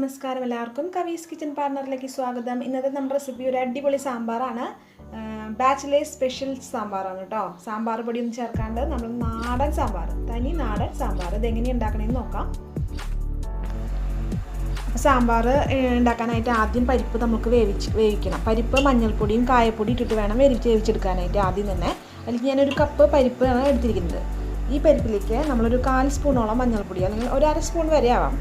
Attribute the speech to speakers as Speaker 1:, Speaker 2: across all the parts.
Speaker 1: നമസ്കാരം എല്ലാവർക്കും കവീസ് കിച്ചൻ പാർട്ണറിലേക്ക് സ്വാഗതം. ഇന്നത്തെ നമ്മുടെ റെസിപ്പി ഒരു അടിപൊളി സാമ്പാറാണ്. ബാച്ചിലേഴ്സ് സ്പെഷ്യൽ സാമ്പാറാണ് കേട്ടോ. സാമ്പാർ പൊടിയൊന്നും ചേർക്കാണ്ട് നമ്മൾ നാടൻ സാമ്പാർ, തനി നാടൻ സാമ്പാർ. ഇതെങ്ങനെയാണ് ഉണ്ടാക്കണമെന്ന് നോക്കാം. അപ്പോൾ സാമ്പാർ ഉണ്ടാക്കാനായിട്ട് ആദ്യം പരിപ്പ് നമുക്ക് വേവിക്കണം. പരിപ്പ് മഞ്ഞൾപ്പൊടിയും കായപ്പൊടി ഇട്ടിട്ട് വേണം വേവിച്ചെടുക്കാനായിട്ട്. ആദ്യം തന്നെ അതിലേക്ക് ഞാനൊരു കപ്പ് പരിപ്പാണ് എടുത്തിരിക്കുന്നത്. ഈ പരിപ്പിലേക്ക് നമ്മളൊരു 1/4 സ്പൂണോളം മഞ്ഞൾപ്പൊടി, അല്ലെങ്കിൽ ഒരു 1/2 സ്പൂൺ വരെ ആവാം,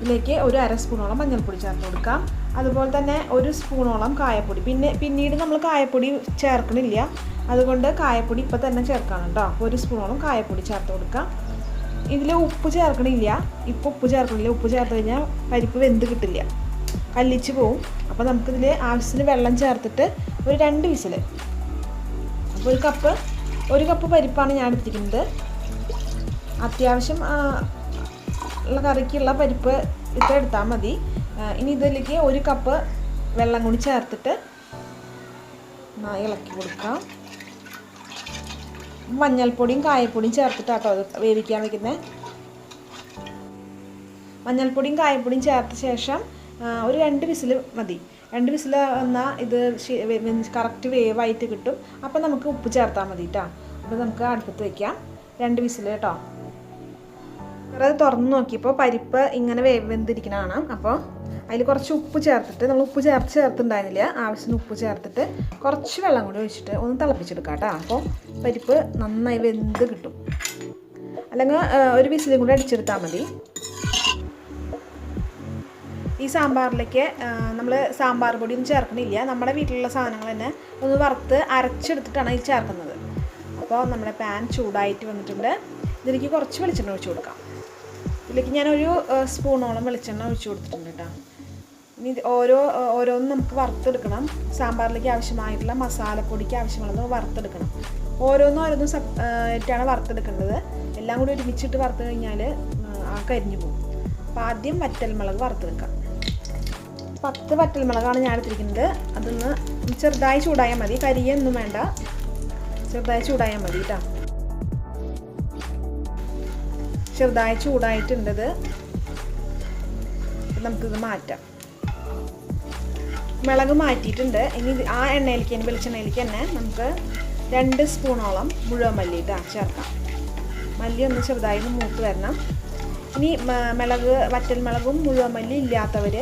Speaker 1: ഇതിലേക്ക് ഒരു 1/2 സ്പൂണോളം മഞ്ഞൾപ്പൊടി ചേർത്ത് കൊടുക്കാം. അതുപോലെ തന്നെ 1 സ്പൂണോളം കായപ്പൊടി. പിന്നീട് നമ്മൾ കായപ്പൊടി ചേർക്കണില്ല, അതുകൊണ്ട് കായപ്പൊടി ഇപ്പം തന്നെ ചേർക്കണം കേട്ടോ. 1 സ്പൂണോളം കായപ്പൊടി ചേർത്ത് കൊടുക്കാം. ഇതിൽ ഉപ്പ് ചേർക്കണില്ല, ഇപ്പോൾ ഉപ്പ് ചേർക്കണില്ല. ഉപ്പ് ചേർത്ത് കഴിഞ്ഞാൽ പരിപ്പ് വെന്ത് കിട്ടില്ല, കല്ലിച്ച് പോവും. അപ്പോൾ നമുക്കിതിൽ ആവശ്യത്തിന് വെള്ളം ചേർത്തിട്ട് ഒരു 2 വിസിൽ. അപ്പോൾ ഒരു കപ്പ് പരിപ്പാണ് ഞാൻ എടുത്തിരിക്കുന്നത്. അത്യാവശ്യം ഉള്ള കറിക്കുള്ള പരിപ്പ് ഇത്ര എടുത്താൽ മതി. ഇനി ഇതിലേക്ക് 1 കപ്പ് വെള്ളം കൂടി ചേർത്തിട്ട് ഇളക്കി കൊടുക്കാം. മഞ്ഞൾപ്പൊടിയും കായപ്പൊടിയും ചേർത്തിട്ടാട്ടോ അത് വേവിക്കാൻ വയ്ക്കുന്നത്. മഞ്ഞൾപ്പൊടിയും കായപ്പൊടിയും ചേർത്ത ശേഷം ഒരു 2 വിസിൽ മതി. 2 വിസിൽ വന്നാൽ ഇത് കറക്റ്റ് വേവായിട്ട് കിട്ടും. അപ്പോൾ നമുക്ക് ഉപ്പ് ചേർത്താൽ മതി കേട്ടോ. അപ്പോൾ നമുക്ക് അടുപ്പത്ത് വയ്ക്കാം. 2 വിസിൽ കേട്ടോ. അത് തുറന്ന് നോക്കിയപ്പോൾ പരിപ്പ് ഇങ്ങനെ വെന്തിരിക്കണതാണ്. അപ്പോൾ അതിൽ കുറച്ച് ഉപ്പ് ചേർത്തിട്ട്, നമ്മൾ ഉപ്പ് ചേർത്തുണ്ടായിരുന്നില്ല, ആവശ്യത്തിന് ഉപ്പ് ചേർത്തിട്ട് കുറച്ച് വെള്ളം കൂടി ഒഴിച്ചിട്ട് ഒന്ന് തിളപ്പിച്ചെടുക്കാം കേട്ടോ. അപ്പോൾ പരിപ്പ് നന്നായി വെന്ത് കിട്ടും. അല്ലെങ്കിൽ ഒരു വിസിലും കൂടി അടിച്ചെടുത്താൽ മതി. ഈ സാമ്പാറിലേക്ക് നമ്മൾ സാമ്പാർ പൊടിയൊന്നും ചേർക്കണില്ല, നമ്മുടെ വീട്ടിലുള്ള സാധനങ്ങൾ തന്നെ ഒന്ന് വറുത്ത് അരച്ചെടുത്തിട്ടാണ് ഇത് ചേർക്കുന്നത്. അപ്പോൾ നമ്മുടെ പാൻ ചൂടായിട്ട് വന്നിട്ടുണ്ട്. ഇതിലേക്ക് കുറച്ച് വെളിച്ചെണ്ണ ഒഴിച്ച് കൊടുക്കാം. ഇതിലേക്ക് ഞാനൊരു സ്പൂണോളം വെളിച്ചെണ്ണ ഒഴിച്ച് കൊടുത്തിട്ടുണ്ട് കേട്ടോ. ഇനി ഓരോന്നും നമുക്ക് വറുത്തെടുക്കണം. സാമ്പാറിലേക്ക് ആവശ്യമായിട്ടുള്ള മസാലപ്പൊടിക്ക് ആവശ്യമുള്ളത് വറുത്തെടുക്കണം. ഓരോന്നും ആയിട്ടാണ് വറുത്തെടുക്കേണ്ടത്. എല്ലാം കൂടി ഒരുമിച്ചിട്ട് വറുത്ത് കഴിഞ്ഞാൽ കരിഞ്ഞു പോകും. അപ്പോൾ ആദ്യം വറ്റൽമുളക് വറുത്തെടുക്കാം. 10 വറ്റൽമുളകാണ് ഞാൻ എടുത്തിരിക്കുന്നത്. അതൊന്ന് ചെറുതായി ചൂടായാൽ മതി, കരിയൊന്നും വേണ്ട, ചെറുതായി ചൂടായാൽ മതി കേട്ടോ. ചെറുതായി ചൂടായിട്ടുണ്ടത്. നമുക്കിത് മാറ്റാം. മുളക് മാറ്റിയിട്ടുണ്ട്. ഇനി ആ എണ്ണയിലേക്ക് തന്നെ, വെളിച്ചെണ്ണയിലേക്ക് തന്നെ നമുക്ക് 2 സ്പൂണോളം മുഴുവൻ മല്ലി ചേർക്കാം. മല്ലി ഒന്ന് ചെറുതായി മൂത്ത് വരണം. ഇനി വറ്റൽമുളകും മുഴുവൻ മല്ലി ഇല്ലാത്തവർ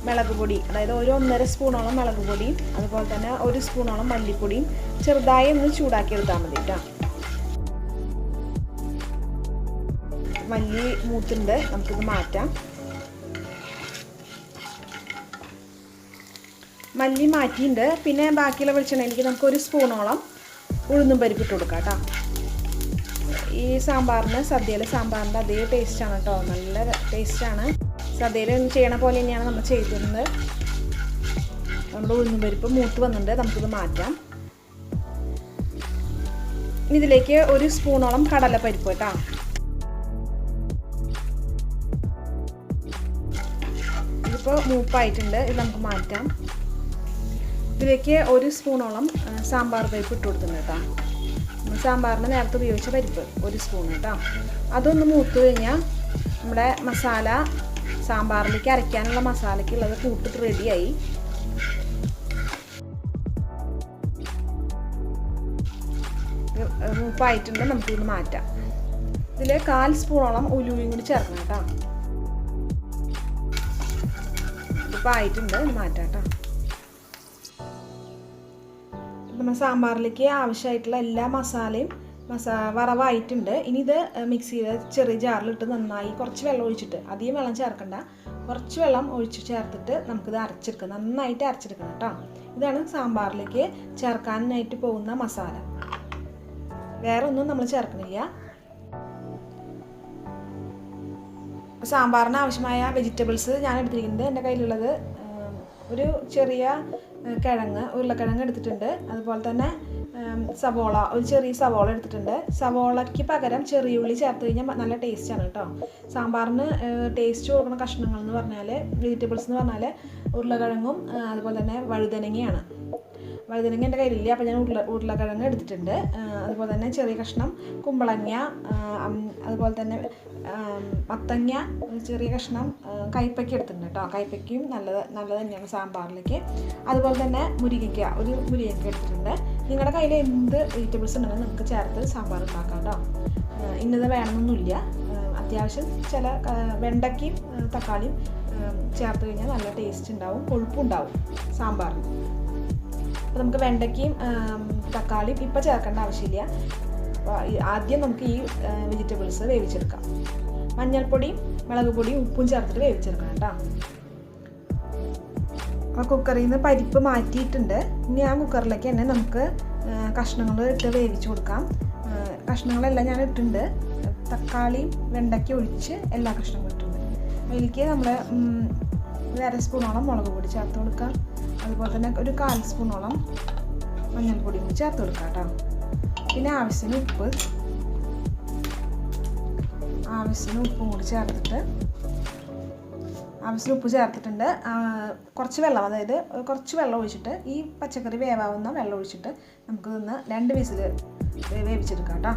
Speaker 1: മുളക് പൊടി, അതായത് ഒരു 1.5 സ്പൂണോളം മുളക് പൊടിയും അതുപോലെ തന്നെ 1 സ്പൂണോളം മല്ലിപ്പൊടിയും ചെറുതായി ഒന്ന് ചൂടാക്കി എടുത്താൽ മതി കേട്ടോ. മല്ലി മൂത്തുണ്ട്, നമുക്കിത് മാറ്റാം. മല്ലി മാറ്റിയിട്ടുണ്ട്. പിന്നെ ബാക്കിയുള്ള വെളിച്ചെണ്ണയിലേക്ക് നമുക്ക് 1 സ്പൂണോളം ഉഴുന്നും പരിപ്പിട്ട് കൊടുക്കാം കേട്ടോ. ഈ സാമ്പാറിന്, സദ്യയിലെ സാമ്പാറിൻ്റെ അതേ ടേസ്റ്റാണ് കേട്ടോ, നല്ല ടേസ്റ്റാണ്. സദ്യയിൽ ചെയ്യണ പോലെ തന്നെയാണ് നമ്മൾ ചെയ്തിരുന്നത്. നമ്മുടെ ഉഴുന്നും പരിപ്പ് മൂത്ത് വന്നിട്ടുണ്ട്, നമുക്കിത് മാറ്റാം. ഇതിലേക്ക് 1 സ്പൂണോളം കടലപ്പരിപ്പ് കേട്ടോ. ഇപ്പോൾ മൂപ്പായിട്ടുണ്ട്, ഇത് നമുക്ക് മാറ്റാം. ഇതിലേക്ക് 1 സ്പൂണോളം സാമ്പാർ പരിപ്പ് ഇട്ട് കൊടുത്തിട്ടുണ്ട് കേട്ടോ. സാമ്പാറിന് നേരത്തെ ഉപയോഗിച്ച പരിപ്പ് 1 സ്പൂൺ കേട്ടോ. അതൊന്ന് മൂത്ത് കഴിഞ്ഞാൽ നമ്മുടെ മസാല, സാമ്പാറിലേക്ക് അരയ്ക്കാനുള്ള മസാലയ്ക്കുള്ളത് കൂട്ടിട്ട് റെഡിയായി. മൂപ്പായിട്ടുണ്ട്, നമുക്കിത് മാറ്റാം. ഇതിൽ 1/4 സ്പൂണോളം ഉലുവയും കൂടി ചേർക്കണം കേട്ടോ. ആയിട്ടുണ്ട്, മാറ്റാം കേട്ടോ. നമ്മൾ സാമ്പാറിലേക്ക് ആവശ്യമായിട്ടുള്ള എല്ലാ മസാലയും വറവായിട്ടുണ്ട്. ഇനി ഇത് മിക്സിയിൽ ചെറിയ ജാറിലിട്ട് നന്നായി കുറച്ച് വെള്ളം ഒഴിച്ചിട്ട്, അധികം വെള്ളം ചേർക്കണ്ട, കുറച്ച് വെള്ളം ഒഴിച്ച് ചേർത്തിട്ട് നമുക്കിത് അരച്ചെടുക്കാം. നന്നായിട്ട് അരച്ചെടുക്കണം കേട്ടോ. ഇതാണ് സാമ്പാറിലേക്ക് ചേർക്കാനായിട്ട് പോകുന്ന മസാല. വേറെ ഒന്നും നമ്മൾ ചേർക്കണില്ല. സാമ്പാറിന് ആവശ്യമായ വെജിറ്റബിൾസ് ഞാൻ എടുത്തിരിക്കുന്നത്, എൻ്റെ കയ്യിലുള്ളത് ഒരു ചെറിയ ഉരുളക്കിഴങ്ങ് എടുത്തിട്ടുണ്ട്. അതുപോലെ തന്നെ സവോള, ഒരു ചെറിയ സവോള എടുത്തിട്ടുണ്ട്. സവോളയ്ക്ക് പകരം ചെറിയ ഉള്ളി ചേർത്ത് കഴിഞ്ഞാൽ നല്ല ടേസ്റ്റാണ് കേട്ടോ. സാമ്പാറിന് ടേസ്റ്റ് കൊടുക്കുന്ന കഷ്ണങ്ങൾ എന്ന് പറഞ്ഞാൽ, വെജിറ്റബിൾസ് എന്ന് പറഞ്ഞാൽ ഉരുളക്കിഴങ്ങും അതുപോലെ തന്നെ വഴുതനങ്ങയാണ്. വഴുതനങ്ങ എൻ്റെ കയ്യിലില്ല, അപ്പോൾ ഞാൻ ഉരുളക്കിഴങ്ങ് എടുത്തിട്ടുണ്ട്. അതുപോലെ തന്നെ ചെറിയ കഷ്ണം കുമ്പളങ്ങ, അതുപോലെ തന്നെ മത്തങ്ങ, ചെറിയ കഷ്ണം കൈപ്പയ്ക്ക എടുത്തിട്ടുണ്ട് കേട്ടോ. കൈപ്പയ്ക്കയും നല്ലത് തന്നെയാണ് സാമ്പാറിലേക്ക്. അതുപോലെ തന്നെ ഒരു മുരിങ്ങയ്ക്ക എടുത്തിട്ടുണ്ട്. നിങ്ങളുടെ കയ്യിൽ എന്ത് വെജിറ്റബിൾസ് ഉണ്ടെങ്കിൽ നിങ്ങൾക്ക് ചേർത്ത് സാമ്പാർ ഉണ്ടാക്കാം കേട്ടോ. ഇന്നത് വേണമെന്നൊന്നുമില്ല. അത്യാവശ്യം ചില വെണ്ടയ്ക്കയും തക്കാളിയും ചേർത്ത് കഴിഞ്ഞാൽ നല്ല ടേസ്റ്റ് ഉണ്ടാവും, കൊഴുപ്പുണ്ടാവും സാമ്പാറിന്. അപ്പോൾ നമുക്ക് വെണ്ടയ്ക്കയും തക്കാളിയും ഇപ്പോൾ ചേർക്കേണ്ട ആവശ്യമില്ല. അപ്പോൾ ആദ്യം നമുക്ക് ഈ വെജിറ്റബിൾസ് വേവിച്ചെടുക്കാം. മഞ്ഞൾപ്പൊടിയും മുളക് പൊടിയും ഉപ്പും ചേർത്തിട്ട് വേവിച്ചെടുക്കണം കേട്ടോ. അപ്പോൾ കുക്കറിൽ നിന്ന് പരിപ്പ് മാറ്റിയിട്ടുണ്ട്. ഇനി ആ കുക്കറിലേക്ക് തന്നെ നമുക്ക് കഷ്ണങ്ങൾ ഇട്ട് വേവിച്ച് കൊടുക്കാം. കഷ്ണങ്ങളെല്ലാം ഞാൻ ഇട്ടിട്ടുണ്ട്. തക്കാളിയും വെണ്ടയ്ക്ക ഒഴിച്ച് എല്ലാ കഷ്ണങ്ങളും ഇട്ടിട്ടുണ്ട്. അതിലേക്ക് നമ്മൾ 1/2 സ്പൂണോളം മുളക് പൊടി ചേർത്ത് കൊടുക്കാം. അതുപോലെ തന്നെ ഒരു 1/4 സ്പൂണോളം മഞ്ഞൾപ്പൊടി കൂടി ചേർത്ത് കൊടുക്കാം കേട്ടോ. പിന്നെ ആവശ്യത്തിന് ഉപ്പും കൂടി ഉപ്പ് ചേർത്തിട്ടുണ്ട്. കുറച്ച് വെള്ളം, അതായത് കുറച്ച് വെള്ളം ഒഴിച്ചിട്ട്, ഈ പച്ചക്കറി വേവാവുന്ന വെള്ളം ഒഴിച്ചിട്ട് നമുക്ക് നിന്ന് 2 വിസിൽ വേവിച്ചെടുക്കാം കേട്ടോ.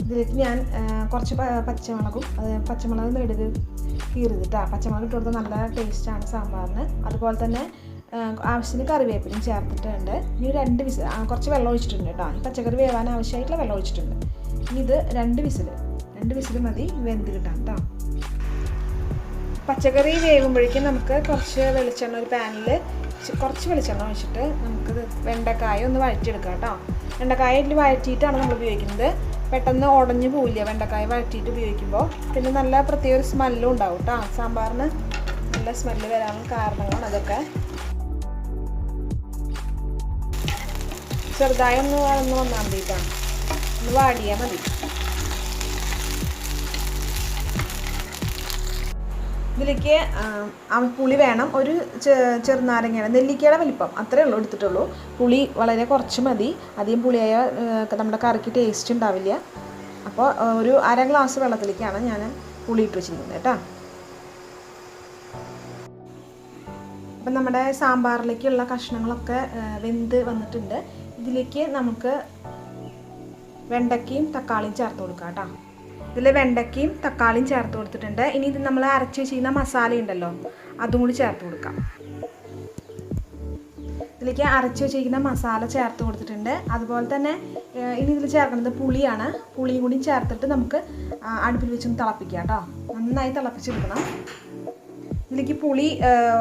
Speaker 1: ഇതിലേക്ക് ഞാൻ കുറച്ച് പച്ചമുളക് നെടുക് കീറിതിട്ടാണ്. പച്ചമുളക് ഇട്ട് കൊടുത്താൽ നല്ല ടേസ്റ്റാണ് സാമ്പാറിന്. അതുപോലെ തന്നെ ആവശ്യത്തിന് കറിവേപ്പിലയും ചേർത്തിട്ടുണ്ട്. ഇനി 2 വിസിൽ, കുറച്ച് വെള്ളം ഒഴിച്ചിട്ടുണ്ട് കേട്ടോ. ഈ പച്ചക്കറി വേവാൻ ആവശ്യമായിട്ടുള്ള വെള്ളം ഒഴിച്ചിട്ടുണ്ട്. ഇനി ഇത് 2 വിസിൽ മതി വെന്ത് കിട്ടാൻ കേട്ടോ. പച്ചക്കറി വേകുമ്പോഴേക്കും നമുക്ക് കുറച്ച് വെളിച്ചെണ്ണ, ഒരു പാനിൽ കുറച്ച് വെളിച്ചെണ്ണ ഒഴിച്ചിട്ട് നമുക്കിത് വെണ്ടക്കായ ഒന്ന് വഴറ്റിയെടുക്കാം കേട്ടോ. വെണ്ടക്കായ ഇതിൽ വഴറ്റിയിട്ടാണ് നമ്മൾ ഉപയോഗിക്കുന്നത്. പെട്ടെന്ന് ഉടഞ്ഞു പോവില്ല വെണ്ടക്കായ വഴറ്റിയിട്ട് ഉപയോഗിക്കുമ്പോൾ. പിന്നെ നല്ല പ്രത്യേക ഒരു സ്മെല്ലും ഉണ്ടാവും കേട്ടോ. സാമ്പാറിന് നല്ല സ്മെല്ല് വരാനുള്ള കാരണങ്ങളാണ് അതൊക്കെ. ചെറുതായി ഒന്ന് വന്നാൽ മതി കേട്ടോ, ഒന്ന് വാടിയാൽ മതി. ഇതിലേക്ക് പുളി വേണം. ഒരു ചെറുനാരങ്ങയുടെ നെല്ലിക്കയുടെ വലിപ്പം അത്രയേ ഉള്ളൂ എടുത്തിട്ടുള്ളൂ. പുളി വളരെ കുറച്ച് മതി. അധികം പുളിയായ നമ്മുടെ കറിക്ക് ടേസ്റ്റ് ഉണ്ടാവില്ല. അപ്പോൾ ഒരു 1/2 ഗ്ലാസ് വെള്ളത്തിലേക്കാണ് ഞാൻ പുളി ഇട്ട് വെച്ചിരിക്കുന്നത് കേട്ടോ. അപ്പം നമ്മുടെ സാമ്പാറിലേക്കുള്ള കഷ്ണങ്ങളൊക്കെ വെന്ത് വന്നിട്ടുണ്ട്. ഇതിലേക്ക് നമുക്ക് വെണ്ടയ്ക്കയും തക്കാളിയും ചേർത്ത് കൊടുക്കാം കേട്ടോ. ഇതിൽ വെണ്ടയ്ക്കയും തക്കാളിയും ചേർത്ത് കൊടുത്തിട്ടുണ്ട്. ഇനി ഇത് നമ്മൾ അരച്ച് വെച്ചിരിക്കുന്ന മസാല ഉണ്ടല്ലോ, അതും കൂടി ചേർത്ത് കൊടുക്കാം. ഇതിലേക്ക് അരച്ച് വെച്ചിരിക്കുന്ന മസാല ചേർത്ത് കൊടുത്തിട്ടുണ്ട്. അതുപോലെ തന്നെ ഇനി ഇതിൽ ചേർക്കുന്നത് പുളിയാണ്. പുളിയും കൂടി ചേർത്തിട്ട് നമുക്ക് അടുപ്പിൽ വെച്ചൊന്ന് തിളപ്പിക്കാം കേട്ടോ. നന്നായി തിളപ്പിച്ചെടുക്കണം. ഇതിലേക്ക് പുളി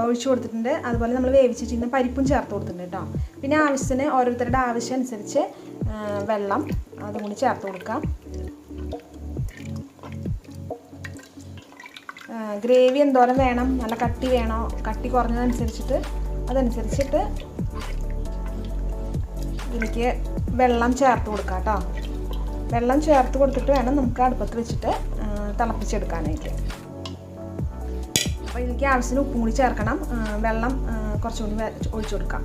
Speaker 1: ഒഴിച്ചു കൊടുത്തിട്ടുണ്ട്. അതുപോലെ നമ്മൾ വേവിച്ച് വെച്ചിരുന്ന പരിപ്പും ചേർത്ത് കൊടുത്തിട്ടുണ്ട് കേട്ടോ. പിന്നെ ആവശ്യത്തിന് ഓരോരുത്തരുടെ ആവശ്യം അനുസരിച്ച് വെള്ളം അതും കൂടി ചേർത്ത് കൊടുക്കാം. ഗ്രേവി എന്തോരം വേണം, നല്ല കട്ടി വേണോ, കട്ടി കുറഞ്ഞതനുസരിച്ചിട്ട് ഇതിലേക്ക് വെള്ളം ചേർത്ത് കൊടുക്കാം കേട്ടോ. വെള്ളം ചേർത്ത് കൊടുത്തിട്ട് വേണം നമുക്ക് അടുപ്പത്ത് വെച്ചിട്ട് തിളപ്പിച്ചെടുക്കാനായിട്ട്. അപ്പോൾ ഇതിലേക്ക് ആവശ്യത്തിന് ഉപ്പും കൂടി ചേർക്കണം. വെള്ളം കുറച്ചുകൂടി ഒഴിച്ചു കൊടുക്കാം.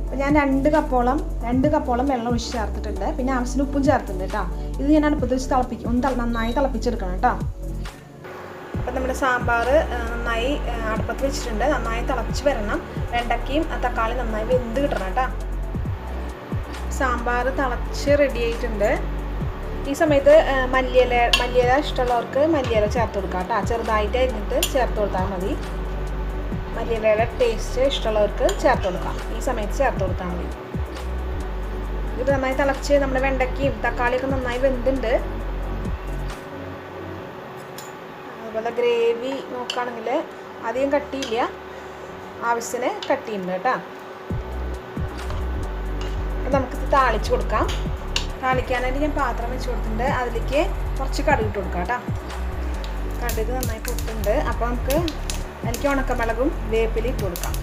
Speaker 1: അപ്പോൾ ഞാൻ 2 കപ്പോളം വെള്ളം ഒഴിച്ച് ചേർത്തിട്ടുണ്ട്. പിന്നെ ആവശ്യത്തിന് ഉപ്പും ചേർത്തിട്ടുണ്ട് കേട്ടോ. ഇത് ഞാൻ അടുപ്പത്ത് വെച്ച് നന്നായി തിളപ്പിച്ചെടുക്കണം കേട്ടോ. അപ്പം നമ്മുടെ സാമ്പാർ നന്നായി അടുപ്പത്ത് വെച്ചിട്ടുണ്ട്. നന്നായി തിളച്ച് വരണം. വെണ്ടയ്ക്കയും തക്കാളി നന്നായി വെന്ത് കിട്ടണം കേട്ടോ. സാമ്പാർ തിളച്ച് റെഡി ആയിട്ടുണ്ട്. ഈ സമയത്ത് മല്ലിയില ഇഷ്ടമുള്ളവർക്ക് മല്ലിയില ചേർത്ത് കൊടുക്കാം കേട്ടോ. ചെറുതായിട്ട് അരിഞ്ഞിട്ട് ചേർത്ത് കൊടുത്താൽ മതി. മല്ലിയിലയുടെ ടേസ്റ്റ് ഇഷ്ടമുള്ളവർക്ക് ചേർത്ത് കൊടുക്കാം. ഈ സമയത്ത് ചേർത്ത് കൊടുത്താൽ മതി. ഇത് നന്നായി തിളച്ച് നമ്മുടെ വെണ്ടയ്ക്കയും തക്കാളിയൊക്കെ നന്നായി വെന്തുണ്ട്. അതുപോലെ ഗ്രേവി നോക്കുകയാണെങ്കിൽ അധികം കട്ടിയില്ല, ആവശ്യത്തിന് കട്ടിയുണ്ട് കേട്ടോ. അപ്പോൾ നമുക്കിത് താളിച്ച് കൊടുക്കാം. താളിക്കാനായിട്ട് ഞാൻ പാത്രം വെച്ച് കൊടുത്തിട്ടുണ്ട്. അതിലേക്ക് കുറച്ച് കടുക് ഇട്ട് കൊടുക്കാം കേട്ടോ. കടുക് നന്നായി പൊട്ടുണ്ട്. അപ്പോൾ നമുക്ക് അതിലേക്ക് ഉണക്കമുളകും വേപ്പിലയും ഇട്ട് കൊടുക്കാം.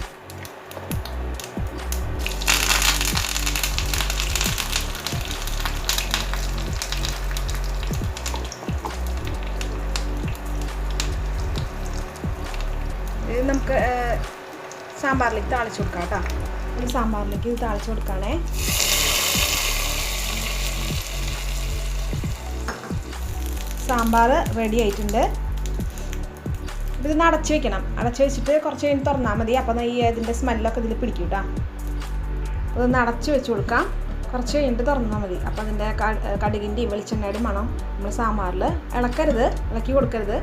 Speaker 1: ഇത് നമുക്ക് സാമ്പാറിലേക്ക് താളിച്ച് കൊടുക്കാം കേട്ടോ. ഈ സാമ്പാറിലേക്ക് ഇത് താളിച്ച് കൊടുക്കുകയാണേ. സാമ്പാർ റെഡി ആയിട്ടുണ്ട്. ഇതൊന്ന് അടച്ച് വെക്കണം. അടച്ച് വെച്ചിട്ട് കുറച്ച് കഴിഞ്ഞ് തുറന്നാൽ മതി. അപ്പോൾ ഈ ഇതിൻ്റെ സ്മെല്ലൊക്കെ ഇതിൽ പിടിക്കും കേട്ടോ. അതൊന്ന് അടച്ച് വെച്ച് കൊടുക്കാം. കുറച്ച് കഴിഞ്ഞിട്ട് തുറന്നാൽ മതി. അപ്പോൾ അതിൻ്റെ കടുകിൻ്റെയും വെളിച്ചെണ്ണയുടെയും മണം നമ്മൾ സാമ്പാറിൽ ഇളക്കരുത്, ഇളക്കി കൊടുക്കരുത്.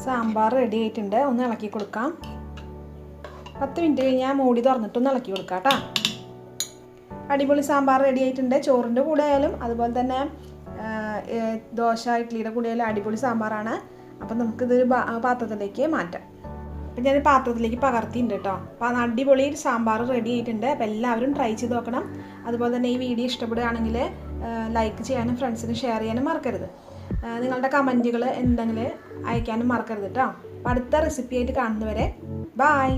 Speaker 1: സാമ്പാർ റെഡി ആയിട്ടുണ്ട്. ഒന്ന് ഇളക്കി കൊടുക്കാം. 10 മിനിറ്റ് കഴിഞ്ഞാൽ മൂടി തുറന്നിട്ടൊന്ന് ഇളക്കി കൊടുക്കാം കേട്ടോ. അടിപൊളി സാമ്പാർ റെഡി ആയിട്ടുണ്ട്. ചോറിൻ്റെ കൂടെ ആയാലും അതുപോലെ തന്നെ ദോശ ഇഡ്ഡലിയുടെ കൂടെ ആയാലും അടിപൊളി സാമ്പാറാണ്. അപ്പം നമുക്കിതൊരു പാത്രത്തിലേക്ക് മാറ്റാം. അപ്പം ഞാൻ പാത്രത്തിലേക്ക് പകർത്തിയിട്ടുണ്ട് കേട്ടോ. അപ്പോൾ അടിപൊളി സാമ്പാർ റെഡി ആയിട്ടുണ്ട്. അപ്പോൾ എല്ലാവരും ട്രൈ ചെയ്ത് നോക്കണം. അതുപോലെ തന്നെ ഈ വീഡിയോ ഇഷ്ടപ്പെടുകയാണെങ്കിൽ ലൈക്ക് ചെയ്യാനും ഫ്രണ്ട്സിന് ഷെയർ ചെയ്യാനും മറക്കരുത്. നിങ്ങളുടെ കമൻറ്റുകൾ എന്തെങ്കിലും അയക്കാനും മറക്കരുത് കേട്ടോ. അപ്പോൾ അടുത്ത റെസിപ്പി ആയിട്ട് കാണുന്നവരെ ബായ്.